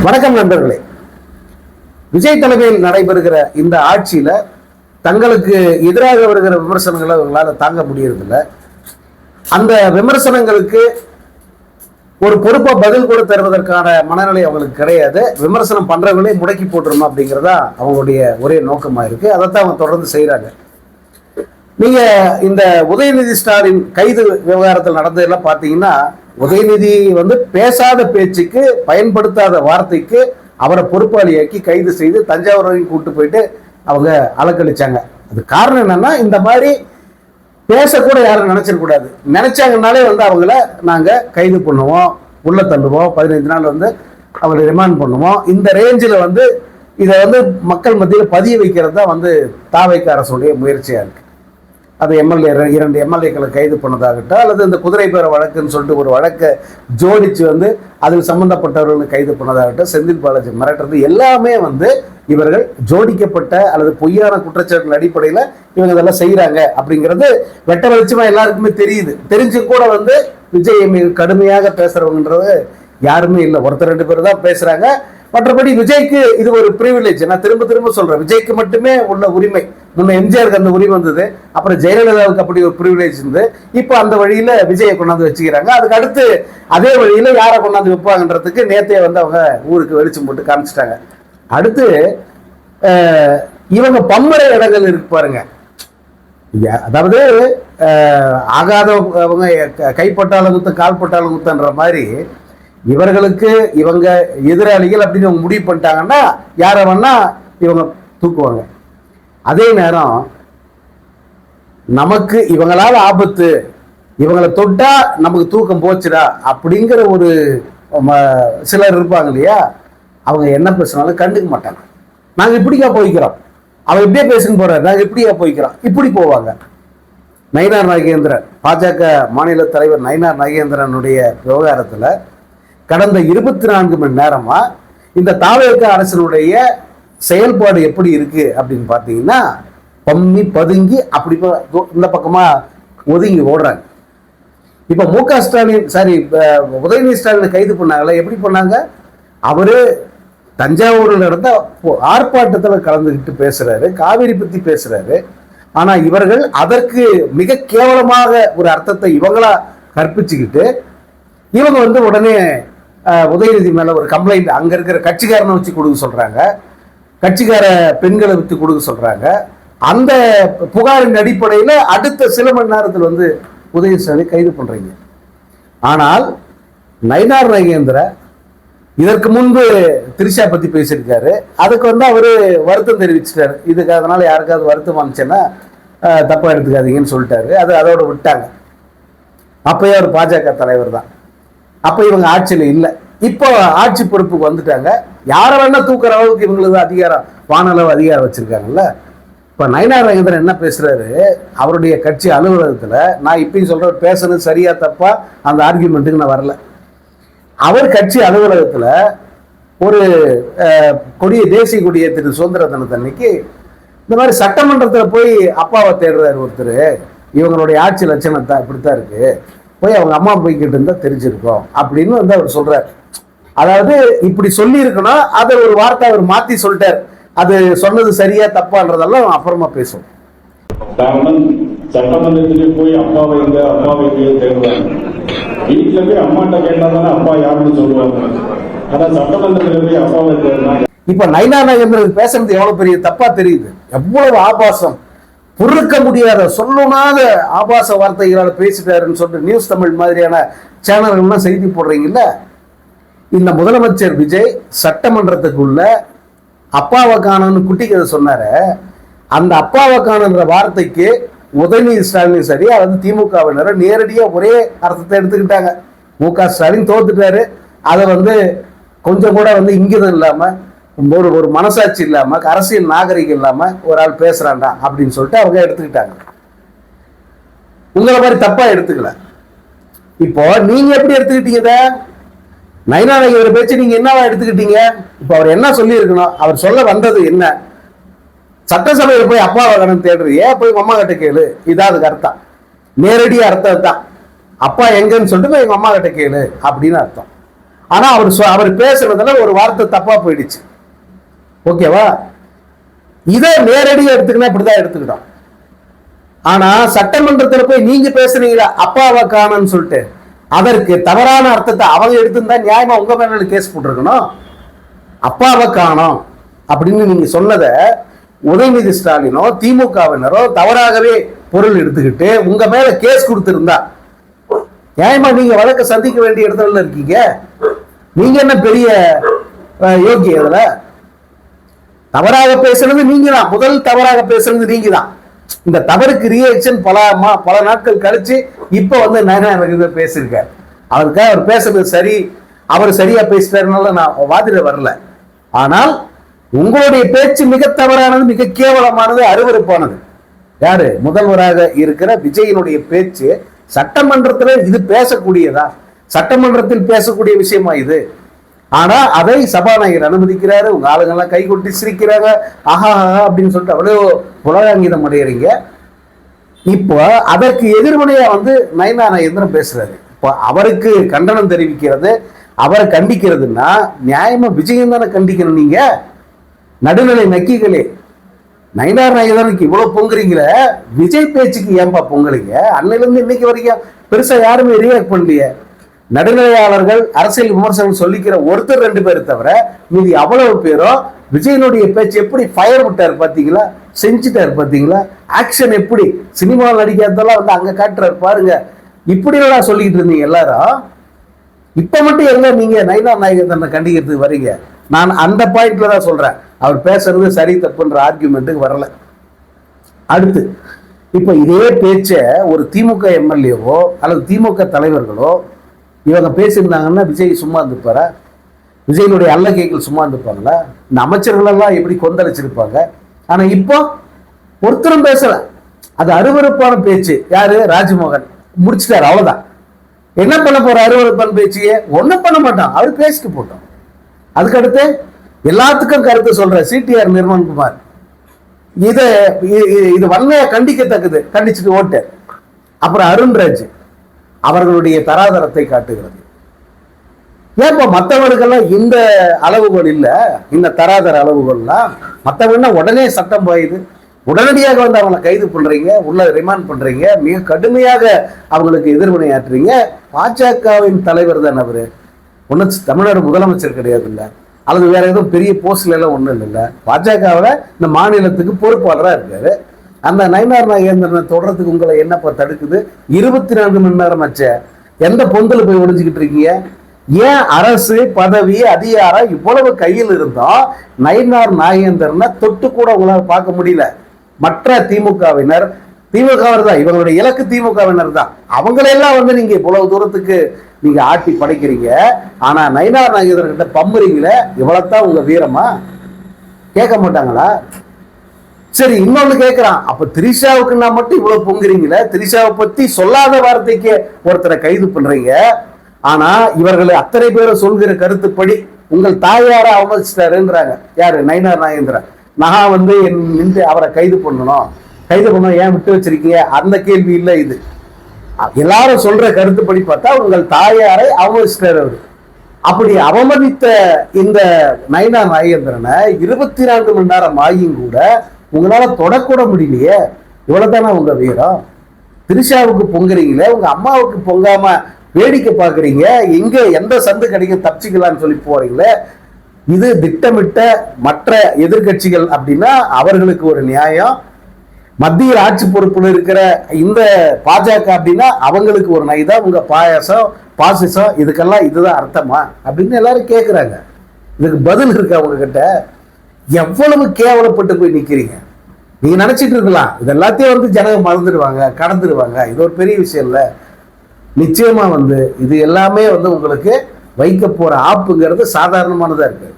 வணக்கம் நண்பர்களே. விஜய் தலைமையில் நடைபெறுகிற இந்த ஆட்சியில தங்களுக்கு எதிராக வருகிற விமர்சனங்களை அவங்களால தாங்க முடியறதில்லை. அந்த விமர்சனங்களுக்கு ஒரு பொறுப்பா பதில் கூட தருவதற்கான மனநிலை அவங்களுக்கு கிடையாது. விமர்சனம் பண்றவங்களே முடக்கி போட்டுருமா அப்படிங்கிறதா அவங்களுடைய ஒரே நோக்கமா இருக்கு. அதைத்தான் அவங்க தொடர்ந்து செய்யறாங்க. நீங்க இந்த உதயநிதி ஸ்டாலின் கைது விவகாரத்தில் நடந்ததெல்லாம் பார்த்தீங்கன்னா, உதயநிதி பேசாத பேச்சுக்கு, பயன்படுத்தாத வார்த்தைக்கு அவரை பொறுப்பாளியாக்கி கைது செய்து தஞ்சாவூர் வரைக்கும் கூப்பிட்டு போயிட்டு அவங்க அலக்கழிச்சாங்க. அது காரணம் என்னன்னா, இந்த மாதிரி பேசக்கூட யாரும் நினைச்சிடக்கூடாது. நினைச்சாங்கனாலே அவங்கள நாங்க கைது பண்ணுவோம், உள்ள தள்ளுவோம், 15 நாள் அவங்களை ரிமாண்ட் பண்ணுவோம். இந்த ரேஞ்சில் இதை மக்கள் மத்தியில் பதிய வைக்கிறது தான் தாவைக்க அரசுடைய முயற்சியா இருக்கு. அது இரண்டு எம்எல்ஏக்களை கைது பண்ணதாகட்டும், அல்லது இந்த குதிரை பேர வழக்குன்னு சொல்லிட்டு ஒரு வழக்கை ஜோடிச்சு அதில் சம்பந்தப்பட்டவர்களை கைது பண்ணதாகட்டும், செந்தில் பாலாஜி மிரட்டுறது எல்லாமே இவர்கள் ஜோடிக்கப்பட்ட அல்லது பொய்யான குற்றச்சாட்டுகள் அடிப்படையில் இவங்க இதெல்லாம் செய்யறாங்க அப்படிங்கிறது வெட்ட வெளிச்சமா எல்லாருக்குமே தெரியுது. தெரிஞ்சு கூட விஜய் மிக கடுமையாக பேசுறவங்கன்றது யாருமே இல்லை. ஒருத்தர் ரெண்டு பேர் தான் பேசுறாங்க. மற்றபடி விஜய்க்கு இது ஒரு பிரிவிலேஜ். நான் திரும்ப திரும்ப சொல்றேன், விஜய்க்கு மட்டுமே உள்ள உரிமை. முன்ன எம்ஜிஆருக்கு அந்த உரிமை வந்தது, அப்புறம் ஜெயலலிதாவுக்கு அப்படி ஒரு பிரிவிலேஜ் இருந்தது. இப்போ அந்த வழியில விஜயை கொண்டாந்து வச்சுக்கிறாங்க. அதுக்கு அடுத்து அதே வழியில யாரை கொண்டாந்து வைப்பாங்கன்றதுக்கு நேத்தையே அவங்க ஊருக்கு வெளிச்சம் போட்டு காமிச்சிட்டாங்க. அடுத்து இவங்க பம்மரை இடங்கள் இருக்கு பாருங்க. அதாவது ஆகாதவங்க கைப்பட்டாலும் குத்த கால்பட்டாலும் குத்தன்ற மாதிரி இவர்களுக்கு இவங்க எதிராளிகள் அப்படின்னு அவங்க முடிவு பண்ணிட்டாங்கன்னா யார வேணா இவங்க தூக்குவாங்க. அதே நேரம் நமக்கு இவங்களால ஆபத்து, இவங்களை தொட்டா நமக்கு தூக்கம் போச்சுடா அப்படிங்கிற ஒரு சிலர் இருப்பாங்க இல்லையா, அவங்க என்ன பேசினாலும் கண்டுக்க மாட்டாங்க. நாங்கள் இப்படிக்கா போய்க்கிறோம், அவன் இப்படியே பேசுன்னு போறாரு, நாங்கள் இப்படியா போய்க்கிறோம், இப்படி போவாங்க. நயினார் நாகேந்திரன், பாஜக மாநில தலைவர் நயினார் நாகேந்திரனுடைய விவகாரத்தில் கடந்த 24 மணி நேரமா இந்த தாவேக அரசினுடைய செயல்பாடு எப்படி இருக்கு அப்படின்னு பார்த்தீங்கன்னா, பம்மி பதுங்கி அப்படி இந்த பக்கமா ஒதுங்கி ஓடுறாங்க. இப்ப முக ஸ்டாலின் உதயநிதி ஸ்டாலின் கைது பண்ணாங்களே, எப்படி பண்ணாங்க? அவரு தஞ்சாவூர்ல இருந்த ஆர்ப்பாட்டத்தில் கலந்துக்கிட்டு பேசுறாரு, காவிரி பத்தி பேசுறாரு. ஆனா இவர்கள் அதற்கு மிக கேவலமாக ஒரு அர்த்தத்தை இவங்களா கற்பிச்சுக்கிட்டு இவங்க உடனே உதயநிதி மேல ஒரு கம்ப்ளைண்ட் அங்க இருக்கிற கட்சிக்காரனை வச்சு கொடுக்க சொல்றாங்க, கட்சிக்கார பெண்களை வச்சு கொடுக்க சொல்றாங்க. அந்த புகாரின் அடிப்படையில் அடுத்த சில மணி நேரத்தில் உதயநிதி ஸ்டாலின் கைது பண்றீங்க. ஆனால் நயினார் நாகேந்திர இதற்கு முன்பு திரிஷா பத்தி பேசியிருக்காரு. அதுக்கு அவரு வருத்தம் தெரிவிச்சிட்டாரு. இதுக்கு அதனால யாருக்காவது வருத்தம் வந்துச்சுன்னா தப்பா எடுத்துக்காதீங்கன்னு சொல்லிட்டாரு. அதோட விட்டாங்க. அப்பயே அவர் பாஜக தலைவர் தான். அப்ப இவங்க ஆட்சியில் இல்லை. இப்போ ஆட்சி பொறுப்புக்கு வந்துட்டாங்க. யாரை வேணா தூக்குற அளவுக்கு இவங்களுக்கு அதிகாரம், வானளவு அதிகாரம் வச்சிருக்காங்கல்ல. இப்ப நயினார் நாகேந்திரன் என்ன பேசுறாரு, அவருடைய கட்சி அலுவலகத்துல, நான் இப்பயும் சொல்றேன், பேசுறது சரியா தப்பா அந்த ஆர்கியூமெண்ட்டுக்கு நான் வரல. அவர் கட்சி அலுவலகத்துல ஒரு தேசிய கொடியை திரு சுதந்திர தினத்தன்னைக்கு இந்த மாதிரி சட்டமன்றத்தில் போய் அப்பாவை தேடுறாரு ஒருத்தர். இவங்களுடைய ஆட்சி லட்சணத்தை இப்படித்தான் இருக்கு, போய் அவங்க அம்மா போய்கிட்டு இருந்தா தெரிஞ்சிருக்கோம் அப்படின்னு அவர் சொல்றாரு. அதாவது இப்படி சொல்லி இருக்கணும், அதை ஒரு வார்த்தை அவர் மாத்தி சொல்லிட்டார். அது சொன்னது சரியா தப்பான்றதெல்லாம் அப்புறமா பேசுவோம். சட்டமன்றத்திலே போய் அப்பாவை தேடுவாங்க, வீட்டுல போய் அம்மாட்ட கேட்டாதானே அப்பா யாருன்னு சொல்லுவாங்க. அதான் சட்டமன்றத்திலே போய் அப்பாவை தேடுறாங்க. இப்ப நயினார் நாகேந்திரன் பேசுறது எவ்வளவு பெரிய தப்பா தெரியுது, எவ்வளவு ஆபாசம், பொறுக்க முடியாத சொல்லனாத ஆபாச வார்த்தைகளால் பேசிட்டாருன்னு சொல்லிட்டு நியூஸ் தமிழ் மாதிரியான சேனல்கள்லாம் செய்தி போடுறீங்கல்ல. இந்த முதலமைச்சர் விஜய் சட்டமன்றத்துக்குள்ள அப்பாவை காணன்னு குட்டி கதை சொன்னார, அந்த அப்பாவை காணுன்ற வார்த்தைக்கு உதயநிதி ஸ்டாலின் சரி அல்லது திமுகவினர் நேரடியா ஒரே அர்த்தத்தை எடுத்துக்கிட்டாங்க. முக ஸ்டாலின் தோத்துட்டாரு. அதை கொஞ்சம் கூட இங்கிதம் இல்லாம, ஒரு மனசாட்சி இல்லாம, அரசியல் நாகரிகம் இல்லாம ஒரு ஆள் பேசுறான்டா அப்படின்னு சொல்லிட்டு அவங்க எடுத்துக்கிட்டாங்க. உங்களை மாதிரி தப்பா எடுத்துக்கல. இப்போ நீங்க எப்படி எடுத்துக்கிட்டீங்க? நயினார் நாகேந்திரன் பேச்சு நீங்க என்னவா எடுத்துக்கிட்டீங்க? இப்ப அவர் என்ன சொல்லி இருக்கணும்? அவர் சொல்ல வந்தது என்ன? சட்டசபையில் போய் அப்பாவை கடன் தேடுறியே, போய் அம்மா கிட்ட கேளு, இதான் அதுக்கு அர்த்தம். நேரடியா அர்த்தம் தான். அப்பா எங்கன்னு சொல்லிட்டு போய் எங்க அம்மா கிட்ட கேளு அப்படின்னு அர்த்தம். ஆனா அவர் பேசுறதுல ஒரு வார்த்தை தப்பா போயிடுச்சு. ஓகேவா? இதை நேரடியாக எடுத்துக்கினா இப்படிதான் எடுத்துக்கிட்டோம். ஆனா சட்டமன்றத்தில் போய் நீங்க பேசுறீங்களா அப்பாவை காணன்னு சொல்லிட்டு, அதற்கு தவறான அர்த்தத்தை அவங்க எடுத்திருந்தா நியாயமா உங்க மேல கேஸ் போட்டிருக்கணும். அப்பாவை காணோம் அப்படின்னு நீங்க சொன்னதை உதயநிதி ஸ்டாலினோ திமுகவினரோ தவறாகவே பொருள் எடுத்துக்கிட்டு உங்க மேல கேஸ் கொடுத்திருந்தா நியாயமா நீங்க வழக்க சந்திக்க வேண்டிய இடத்துல இருக்கீங்க. நீங்க என்ன பெரிய யோகி? அதுல தவறாக பேசுறது நீங்க தான், முதல் தவறாக பேசுறது நீங்க தான். இந்த தவறுக்கு ரியாக்ஷன் பல நாட்கள் கழிச்சு இப்ப வந்து நயனா பேசியிருக்காரு. அவருக்காக அவர் பேசுறது சரி, அவர் சரியா பேசிட்டாருனால நான் வாதிட வரல. ஆனால் உங்களுடைய பேச்சு மிக தவறானது, மிக கேவலமானது, அருவருப்பானது. யாரு? முதல்வராக இருக்கிற விஜயனுடைய பேச்சு சட்டமன்றத்தில் இது பேசக்கூடியதா? சட்டமன்றத்தில் பேசக்கூடிய விஷயமா இது? ஆனா அதை சபாநாயகர் அனுமதிக்கிறாரு. உங்க ஆளுங்கெல்லாம் கை கொட்டி சிரிக்கிறாங்க, ஆஹா அப்படின்னு சொல்லிட்டு அவ்வளவு புலகாங்கிதம் அடைகிறீங்க. இப்போ அதற்கு எதிர்மனையா வந்து நயனா நாகேந்திரன் பேசுறாரு. இப்போ அவருக்கு கண்டனம் தெரிவிக்கிறது, அவரை கண்டிக்கிறதுனா நியாயமா விஜயம் தானே கண்டிக்கணும். நீங்க நடுநிலை நக்கிகளே, நயனா நாகேந்திரனுக்கு இவ்வளவு பொங்குறீங்களே, விஜய் பேச்சுக்கு ஏன்பா பொங்கலீங்க? அன்னையிலிருந்து இன்னைக்கு வரைக்கும் பெருசா யாருமே ரியாக்ட் பண்ணலையே. நடுநிலையாளர்கள் அரசியல் விமர்சனம் சொல்லிக்கிற ஒருத்தர் 2 பேர் தவிர மீதி அவ்வளவு பேரும் விஜயனுடைய பேச்சு எப்படி ஃபயர் விட்டார் பாத்தீங்களா, செஞ்சுட்டாரு பாத்தீங்களா, ஆக்ஷன் எப்படி சினிமாவில் நடிக்கிறதெல்லாம் வந்து அங்க காட்டுறாரு பாருங்க. இப்படி எல்லாம் சொல்லிக்கிட்டு இருந்தீங்க எல்லாரும். இப்ப மட்டும் எங்க நீங்க நயனா நாகேந்திரனை கண்டிக்கிறதுக்கு வரீங்க? நான் அந்த பாயிண்ட்ல தான் சொல்றேன், அவர் பேசுறது சரி தப்புன்ற ஆர்குமெண்ட்டுக்கு வரல. அடுத்து இப்ப இதே பேச்ச ஒரு திமுக எம்எல்ஏவோ அல்லது திமுக தலைவர்களோ இவங்க பேசியிருந்தாங்கன்னா விஜய் சும்மா இருந்துப்பாரா? விஜயனுடைய அல்லக்கைகள் சும்மா இருந்துப்பாங்களா? இந்த அமைச்சர்கள் எல்லாம் எப்படி கொந்தளிச்சிருப்பாங்க? ஆனா இப்போ ஒருத்தரும் பேசல. அது அருவருப்பான பேச்சு. யாரு? ராஜ்மோகன் முடிச்சிட்டாரு, அவ்வளவுதான். என்ன பண்ண போற அருவருப்பான பேச்சியே? ஒன்னும் பண்ண மாட்டான், அவர் பேசிட்டு போட்டோம். அதுக்கடுத்து எல்லாத்துக்கும் கருத்து சொல்ற சிடிஆர் நிர்மல்குமார் இது வன்மையா கண்டிக்கத்தக்கது, கண்டிச்சுட்டு ஓட்டு. அப்புறம் அருண்ராஜ் அவர்களுடைய தராதரத்தை காட்டுகிறது. ஏப்ப மற்றவர்களுக்கெல்லாம் இந்த அளவுகோல் இல்ல, இந்த தராதர அளவுகோல்லாம் மற்றவங்கன்னா உடனே சட்டம் பாயுது, உடனடியாக வந்து அவங்களை கைது பண்றீங்க, உள்ள ரிமாண்ட் பண்றீங்க, மிக கடுமையாக அவங்களுக்கு எதிர்வினையாற்றுறீங்க. பாஜகவின் தலைவர் தான் அவரு, ஒன்றும் தமிழ்நாடு முதலமைச்சர் கிடையாது இல்ல, அல்லது வேற எதுவும் பெரிய போஸ்ட்ல எல்லாம் ஒன்றும் இல்லை. பாஜகவில் இந்த மாநிலத்துக்கு பொறுப்பாளராக இருக்காரு. அந்த நயனா நாகேந்திரனை தொடர்றதுக்கு உங்களை என்னப்பா தடுக்குது? 24 மணி நேரம் ஆச்ச, எந்த பொந்தில் போய் ஒழிஞ்சுக்கிட்டு இருக்கீங்க? ஏன் அரசு பதவி அதிகாரம் இவ்வளவு கையில் இருந்தோம் நயனா நாகேந்திரனை தொட்டு கூட உங்களால் பார்க்க முடியல? மற்ற திமுகவினர் தான், இவங்களுடைய இலக்கு திமுகவினர் தான், அவங்களெல்லாம் வந்து நீங்க இவ்வளவு தூரத்துக்கு நீங்க ஆட்டி படைக்கிறீங்க. ஆனா நயனா நாகேந்திரன் கிட்ட பம்புறீங்களே, இவ்வளவுதான் உங்க வீரமா? கேட்க மாட்டாங்களா? சரி, இன்னொன்னு கேட்கிறான், அப்ப திரிஷாவுக்குன்னா மட்டும் இவ்வளவு பொங்குறீங்களே, திரிஷாவை பத்தி சொல்லாத வார்த்தைக்கு ஒருத்தரை கைது பண்றீங்க. ஆனா இவர்கள் அத்தனை பேரை சொல்கிற கருத்துப்படி உங்கள் தாயார அவமதிச்சிட்டாருன்றாங்க. யாரு? நயனா நாகேந்திரன். நான் வந்து அவரை கைது பண்ணணும் ஏன் விட்டு வச்சிருக்கீங்க அந்த கேள்வி இல்லை இது. எல்லாரும் சொல்ற கருத்துப்படி பார்த்தா உங்கள் தாயாரை அவமதிச்சிட்டாரு அவரு. அப்படி அவமதித்த இந்த நயனா நாகேந்திரனை 24 மணி நேரம் ஆகியும் கூட உங்களால தொடக்கூட முடியலையே. இவ்வளவுதானா உங்க வீரம்? திரிஷாவுக்கு பொங்குறீங்களே, உங்க அம்மாவுக்கு பொங்காம வேடிக்கை பாக்குறீங்க, எங்க எந்த சந்து கிடைக்கும் தப்பிச்சுக்கலாம்னு சொல்லி போறீங்களே. இது திட்டமிட்ட மற்ற எதிர்கட்சிகள் அப்படின்னா அவர்களுக்கு ஒரு நியாயம், மத்தியில் ஆட்சி பொறுப்புல இருக்கிற இந்த பாஜக அப்படின்னா அவங்களுக்கு ஒரு நைதான். உங்க பாயாசம் பாசிசம் இதுக்கெல்லாம் இதுதான் அர்த்தமா அப்படின்னு எல்லாரும் கேட்குறாங்க. இதுக்கு பதில் இருக்கு அவங்க கிட்ட? எவ்வளவு கேவலப்பட்டு போய் நிக்கிறீங்க. நீங்க நினைச்சிட்டு இருக்கலாம் இது எல்லாத்தையும் வந்து ஜனங்க மறந்துடுவாங்க, கடந்துடுவாங்க, இது ஒரு பெரிய விஷயம் இல்லை. நிச்சயமா வந்து இது எல்லாமே வந்து உங்களுக்கு வைக்க போற ஆப்புங்கிறது சாதாரணமானதா இருக்கு.